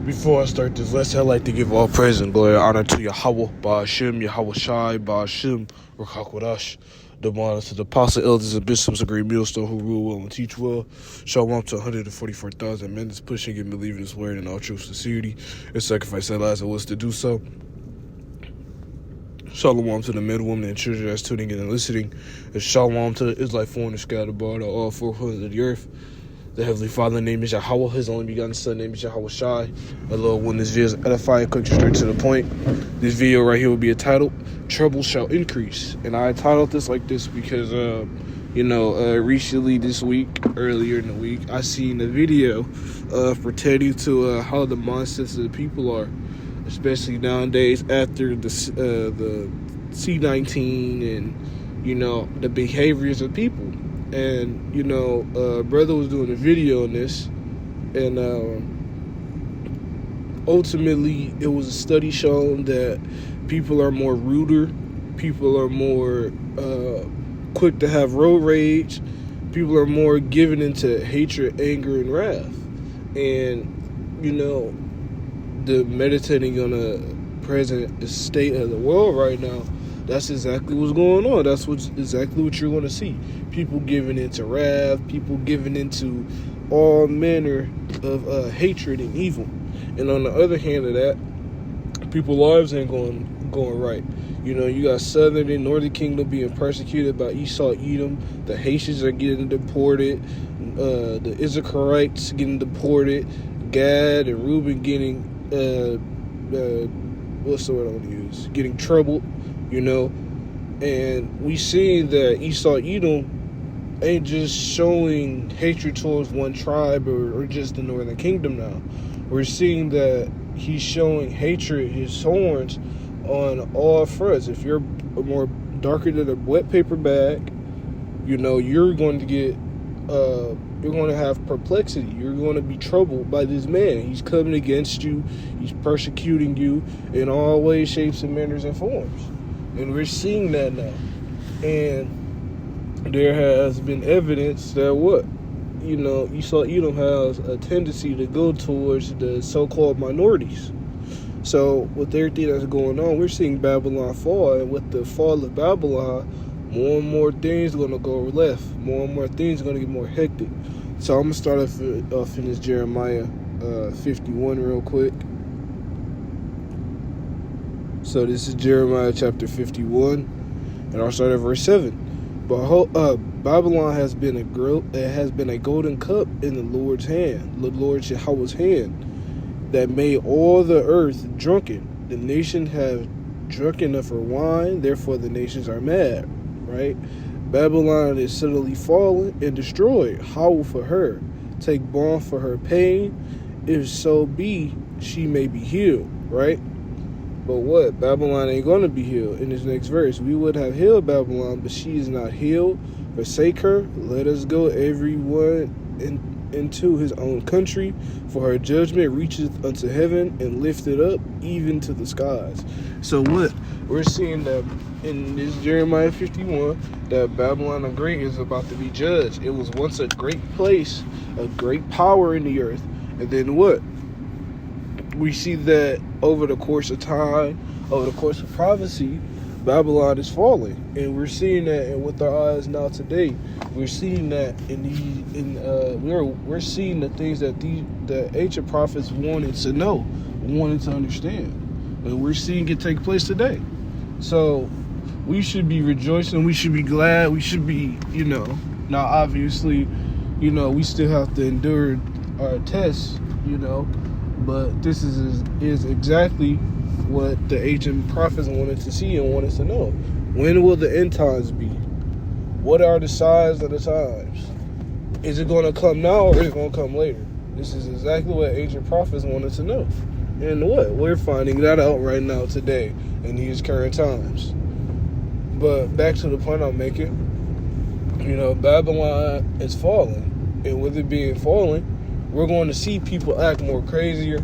Before I start this lesson, I'd like to give all praise and glory and honor to Yahweh, Ba'ashem, Yahweh Shai, Ba'ashem, Rakakwadash. The honor to the apostle, elders, and bishops of Great Millstone who rule well and teach well. Shalom to 144,000 men that's pushing and believing His word in all true sincerity and sacrifice their lives and wills to do so. Shalom to the men, women, and children that's tuning in and listening. And shalom to the Israelite foreigners scattered abroad on all four corners of the earth. The Heavenly Father name is Yahweh. His only begotten Son name is Yahweh Shai. The Lord, when this video is edifying, quick, straight to the point. This video right here will be entitled, Trouble Shall Increase. And I titled this like this because, recently this week, earlier in the week, I seen a video pertaining to how the mindsets of the people are, especially nowadays after the C-19 and, the behaviors of people. And, brother was doing a video on this, and ultimately it was a study showing that people are more ruder, people are more quick to have road rage, people are more given into hatred, anger, and wrath. And, the meditating on the present state of the world right now, that's exactly what's going on. That's exactly what you're going to see. People giving into wrath, people giving into all manner of hatred and evil. And on the other hand of that, people's lives ain't going right. You got Southern and Northern Kingdom being persecuted by Esau, Edom. The Haitians are getting deported. The Israelites getting deported. Gad and Reuben getting what's the word I want to use? Getting troubled. And we seeing that Esau, Edom ain't just showing hatred towards one tribe or just the Northern Kingdom now. We're seeing that he's showing hatred, his horns, on all fronts. If you're more darker than a wet paper bag, you're going to get, you're going to have perplexity. You're going to be troubled by this man. He's coming against you. He's persecuting you in all ways, shapes, and manners and forms. And we're seeing that now. And there has been evidence that Esau Edom has a tendency to go towards the so-called minorities. So with everything that's going on, we're seeing Babylon fall. And with the fall of Babylon, more and more things are going to go left. More and more things are going to get more hectic. So I'm going to start off in this Jeremiah 51 real quick. So this is Jeremiah chapter 51, and I'll start at verse 7. But Babylon has been a golden cup in the Lord's hand, the Lord Yahweh's hand, that made all the earth drunken. The nations have drunken of her wine, therefore the nations are mad. Right? Babylon is suddenly fallen and destroyed. Howl for her, take balm for her pain, if so be she may be healed. Right? But what? Babylon ain't going to be healed. In this next verse, we would have healed Babylon, but she is not healed. Forsake her. Let us go everyone into his own country, for her judgment reacheth unto heaven and lifteth up even to the skies. So what? We're seeing that in this Jeremiah 51, that Babylon the Great is about to be judged. It was once a great place, a great power in the earth. And then what? We see that over the course of time, over the course of prophecy, Babylon is falling, and we're seeing that with our eyes now today. We're seeing that we're seeing the things that the ancient prophets wanted to know, wanted to understand, and we're seeing it take place today. So we should be rejoicing. We should be glad. We should be, Now obviously, we still have to endure our tests, But this is exactly what the ancient prophets wanted to see and wanted to know. When will the end times be? What are the signs of the times? Is it going to come now or is it going to come later? This is exactly what ancient prophets wanted to know. And what? We're finding that out right now today in these current times. But back to the point I'm making. Babylon is falling. And with it being fallen, we're going to see people act more crazier.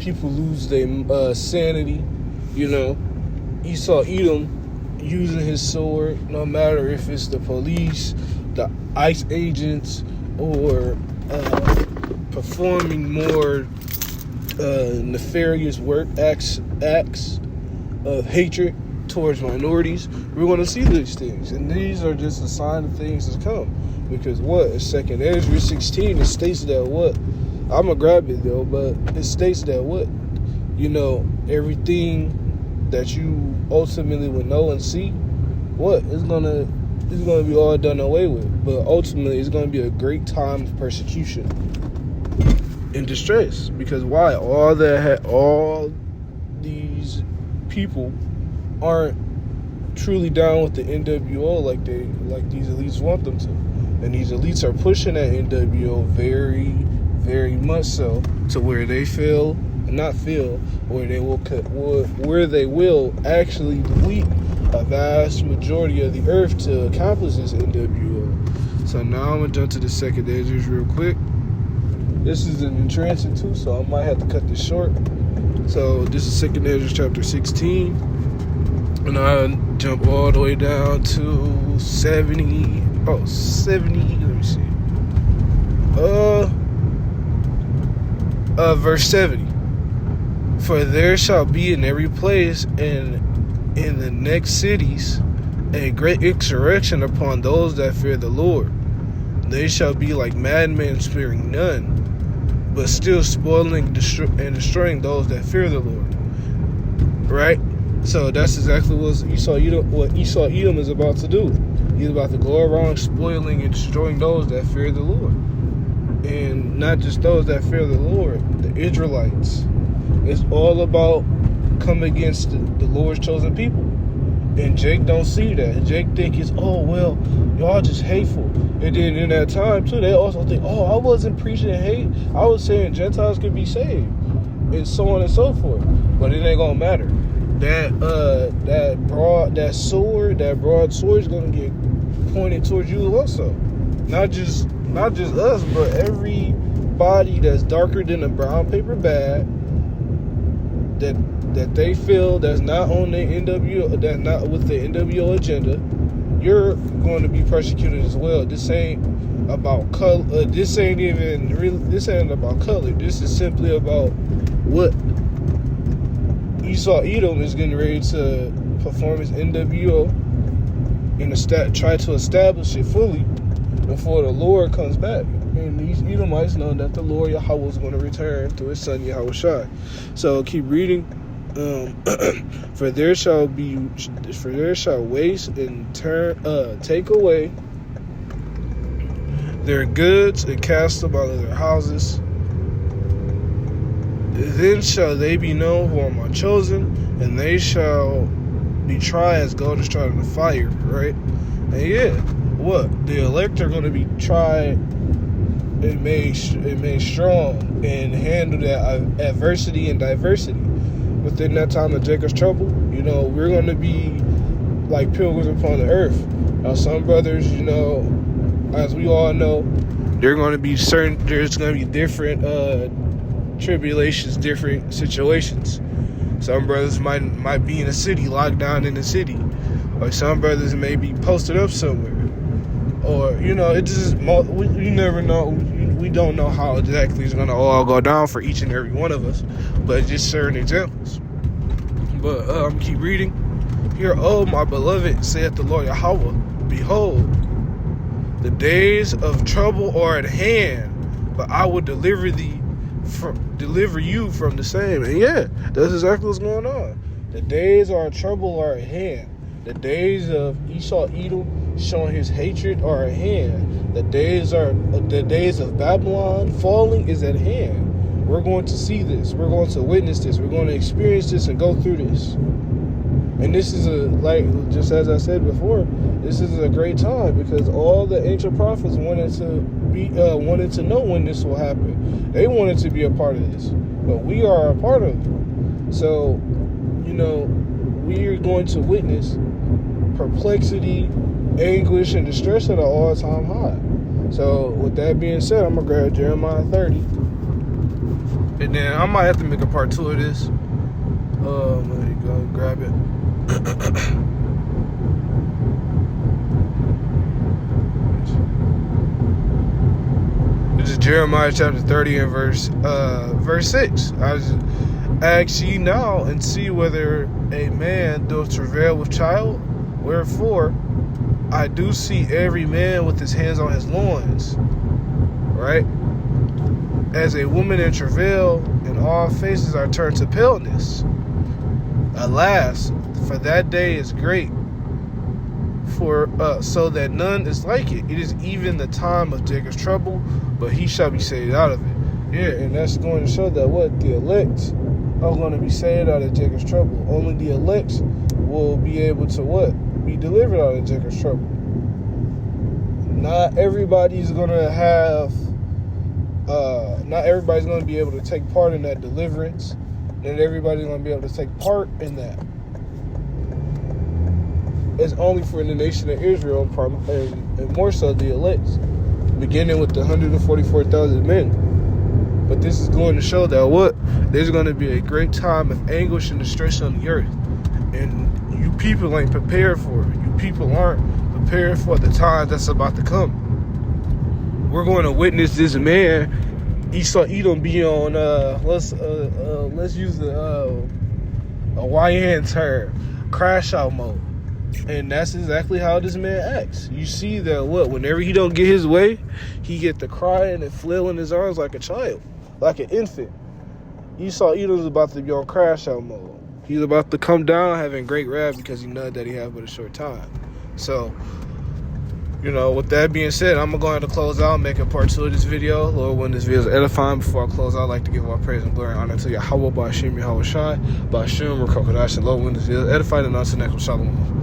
People lose their sanity. Esau Edom using his sword, no matter if it's the police, the ICE agents, or performing more nefarious acts of hatred towards minorities. We're going to see these things, and these are just a sign of things to come. Because what? In 2 Ezra 16, it states that what? I'm going to grab it though, but it states that what? Everything that you ultimately will know and see, what? It's going to be all done away with. But ultimately, it's going to be a great time of persecution and distress. Because why? All these people aren't truly down with the NWO like these elites want them to. And these elites are pushing that NWO very, very much so to where they where they will actually delete a vast majority of the earth to accomplish this NWO. So now I'm gonna jump to the 2nd Ezra real quick. This is an entrancing too, so I might have to cut this short. So this is 2nd Ezra chapter 16, and I jump all the way down to 70. Oh, 70. Let me see. Verse 70. For there shall be in every place and in the next cities a great insurrection upon those that fear the Lord. They shall be like madmen, sparing none, but still spoiling and destroying those that fear the Lord. Right? So that's exactly what Esau Edom is about to do. He's about to go around spoiling and destroying those that fear the Lord. And not just those that fear the Lord, the Israelites. It's all about come against the Lord's chosen people. And Jake don't see that. Jake think it's, y'all just hateful. And then in that time too, they also think, I wasn't preaching hate. I was saying Gentiles could be saved. And so on and so forth. But it ain't gonna matter. That broad sword is gonna get pointed towards you also. Not just us, but everybody that's darker than a brown paper bag that they feel that's not on the NWO, that's not with the NWO agenda. You're going to be persecuted as well. This ain't about color. This ain't about color. This is simply about what Esau Edom is getting ready to perform his NWO and try to establish it fully before the Lord comes back. And these Edomites know that the Lord Yahweh is going to return through his son Yahushua. So keep reading. For there shall waste and take away their goods and cast them out of their houses. Then shall they be known who are my chosen, and they shall be tried as gold is tried in the fire, right? And the elect are going to be tried and made strong and handle that adversity and diversity. Within that time of Jacob's trouble, we're going to be like pilgrims upon the earth. Now, some brothers, as we all know, there's going to be different tribulations, different situations. Some brothers might be in a city, locked down in the city. Or some brothers may be posted up somewhere. Or, it just, you never know. We don't know how exactly it's going to all go down for each and every one of us. But just certain examples. But keep reading. Hear, my beloved, saith the Lord Yahweh, behold, the days of trouble are at hand, but I will deliver you from the same. And that's exactly what's going on. The days of trouble are at hand. The days of Esau Edom showing his hatred are at hand. The days of Babylon falling is at hand. We're going to see this. We're going to witness this. We're going to experience this and go through this. And this is just as I said before, this is a great time because all the ancient prophets wanted to know when this will happen. They wanted to be a part of this, but we are a part of it. So, we are going to witness perplexity, anguish, and distress at an all-time high. So, with that being said, I'm gonna grab Jeremiah 30, and then I might have to make a part 2 of this. Let me go grab it. This is Jeremiah chapter 30 and verse 6. I ask ye now and see whether a man doth travail with child. Wherefore, I do see every man with his hands on his loins. Right? As a woman in travail, and all faces are turned to paleness. Alas, for that day is great, for so that none is like it. It is even the time of Jacob's trouble, but he shall be saved out of it. Yeah, and that's going to show that what? The elect are going to be saved out of Jacob's trouble. Only the elect will be able to what? Be delivered out of Jacob's trouble. Not everybody's going to have... not everybody's going to be able to take part in that deliverance. Not everybody's going to be able to take part in that. It's only for the nation of Israel and more so the elect, beginning with the 144,000 men. But this is going to show that what? There's going to be a great time of anguish and distress on the earth. And you people ain't prepared for it. You people aren't prepared for the time that's about to come. We're going to witness this man, Esau Edom, be on, let's use a YN term, crash out mode. And that's exactly how this man acts. You see that what? Whenever he don't get his way, he get to crying and flailing his arms like a child, like an infant. Esau Edom's about to be on crash out mode. He's about to come down having great wrath because he knows that he has but a short time. So, with that being said, I'm going to go ahead and close out, make a part 2 of this video. Lord, when this video is edifying, before I close out, I'd like to give all praise and glory and honor to Yahweh, Ba'ashim, Yahweh Shai, Ba'ashim, Rakokodash, and Lord, when this video is edifying, and unto the next one, Shalom.